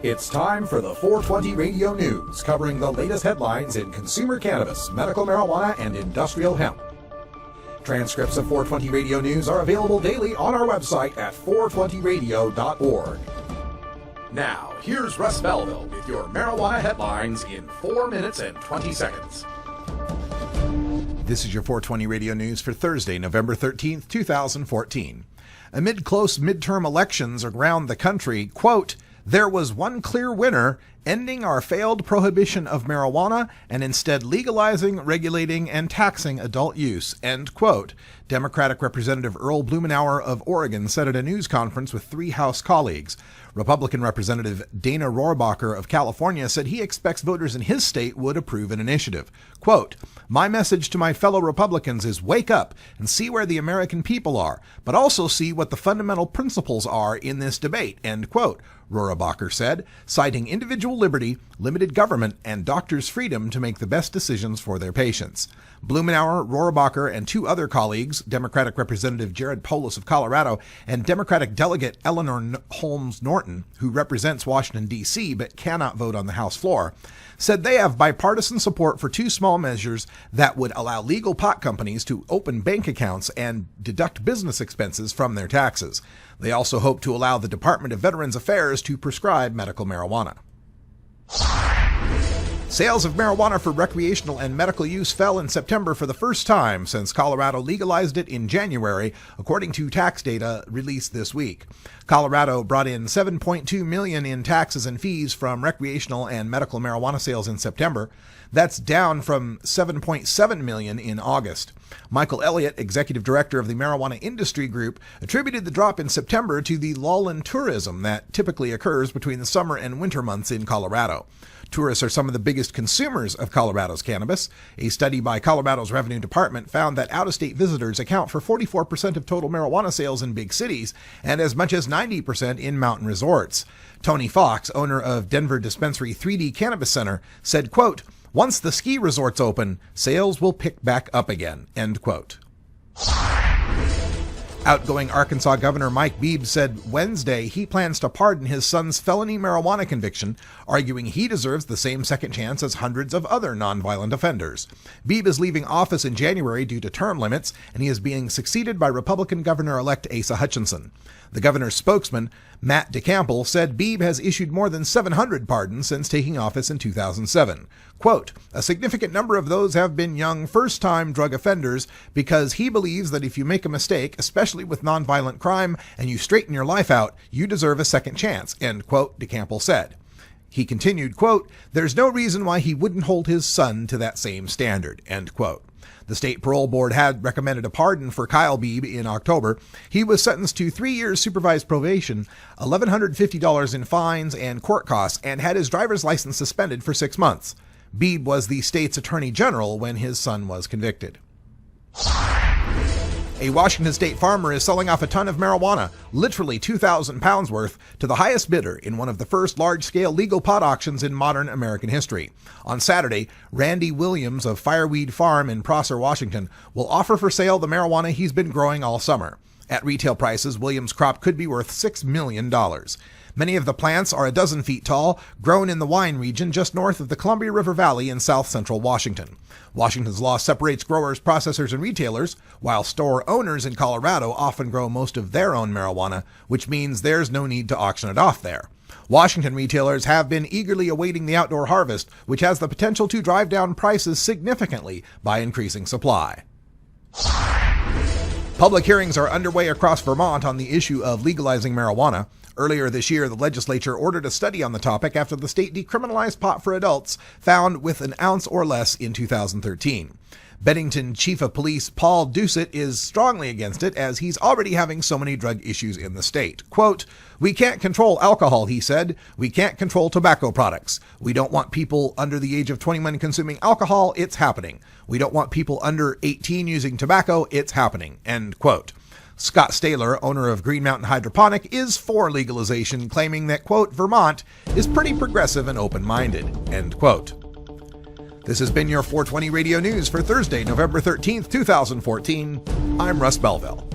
It's time for the 420 Radio News, covering the latest headlines in consumer cannabis, medical marijuana, and industrial hemp. Transcripts of 420 Radio News are available daily on our website at 420radio.org. Now, here's Russ Belville with your marijuana headlines in 4 minutes and 20 seconds. This is your 420 Radio News for Thursday, November 13th, 2014. Amid close midterm elections around the country, quote, there was one clear winner, ending our failed prohibition of marijuana and instead legalizing, regulating, and taxing adult use, end quote. Democratic Representative Earl Blumenauer of Oregon said at a news conference with three House colleagues. Republican Representative Dana Rohrabacher of California said he expects voters in his state would approve an initiative. Quote, my message to my fellow Republicans is wake up and see where the American people are, but also see what the fundamental principles are in this debate, end quote. Rohrabacher said, citing individual liberty, limited government, and doctors' freedom to make the best decisions for their patients. Blumenauer, Rohrabacher, and two other colleagues, Democratic Representative Jared Polis of Colorado and Democratic Delegate Eleanor Holmes Norton, who represents Washington, D.C. but cannot vote on the House floor, said they have bipartisan support for two small measures that would allow legal pot companies to open bank accounts and deduct business expenses from their taxes. They also hope to allow the Department of Veterans Affairs to prescribe medical marijuana. Sales of marijuana for recreational and medical use fell in September for the first time since Colorado legalized it in January, according to tax data released this week. Colorado brought in $7.2 million in taxes and fees from recreational and medical marijuana sales in September. That's down from $7.7 million in August. Michael Elliott, executive director of the Marijuana Industry Group, attributed the drop in September to the lull in tourism that typically occurs between the summer and winter months in Colorado. Tourists are some of the biggest consumers of Colorado's cannabis. A study by Colorado's Revenue Department found that out-of-state visitors account for 44% of total marijuana sales in big cities and as much as 90% in mountain resorts. Tony Fox, owner of Denver dispensary 3D Cannabis Center, said, quote, once the ski resorts open, sales will pick back up again, end quote. Outgoing Arkansas Governor Mike Beebe said Wednesday he plans to pardon his son's felony marijuana conviction, arguing he deserves the same second chance as hundreds of other nonviolent offenders. Beebe is leaving office in January due to term limits, and he is being succeeded by Republican Governor-elect Asa Hutchinson. The governor's spokesman, Matt DeCample, said Beebe has issued more than 700 pardons since taking office in 2007. Quote, a significant number of those have been young first-time drug offenders because he believes that if you make a mistake, especially with nonviolent crime, and you straighten your life out, you deserve a second chance, end quote, DeCample said. He continued, quote, there's no reason why he wouldn't hold his son to that same standard, end quote. The state parole board had recommended a pardon for Kyle Beebe in October. He was sentenced to 3 years supervised probation, $1,150 in fines and court costs, and had his driver's license suspended for 6 months. Beebe was the state's attorney general when his son was convicted. A Washington state farmer is selling off a ton of marijuana, literally 2,000 pounds worth, to the highest bidder in one of the first large-scale legal pot auctions in modern American history. On Saturday, Randy Williams of Fireweed Farm in Prosser, Washington, will offer for sale the marijuana he's been growing all summer. At retail prices, Williams' crop could be worth $6 million. Many of the plants are a dozen feet tall, grown in the wine region just north of the Columbia River Valley in south-central Washington. Washington's law separates growers, processors, and retailers, while store owners in Colorado often grow most of their own marijuana, which means there's no need to auction it off there. Washington retailers have been eagerly awaiting the outdoor harvest, which has the potential to drive down prices significantly by increasing supply. Public hearings are underway across Vermont on the issue of legalizing marijuana. Earlier this year, the legislature ordered a study on the topic after the state decriminalized pot for adults found with an ounce or less in 2013. Bennington Chief of Police Paul Doucette is strongly against it as he's already having so many drug issues in the state. Quote, we can't control alcohol, he said. We can't control tobacco products. We don't want people under the age of 21 consuming alcohol. It's happening. We don't want people under 18 using tobacco. It's happening. End quote. Scott Staler, owner of Green Mountain Hydroponic, is for legalization, claiming that, quote, Vermont is pretty progressive and open-minded, end quote. This has been your 420 Radio News for Thursday, November 13th, 2014. I'm Russ Belville.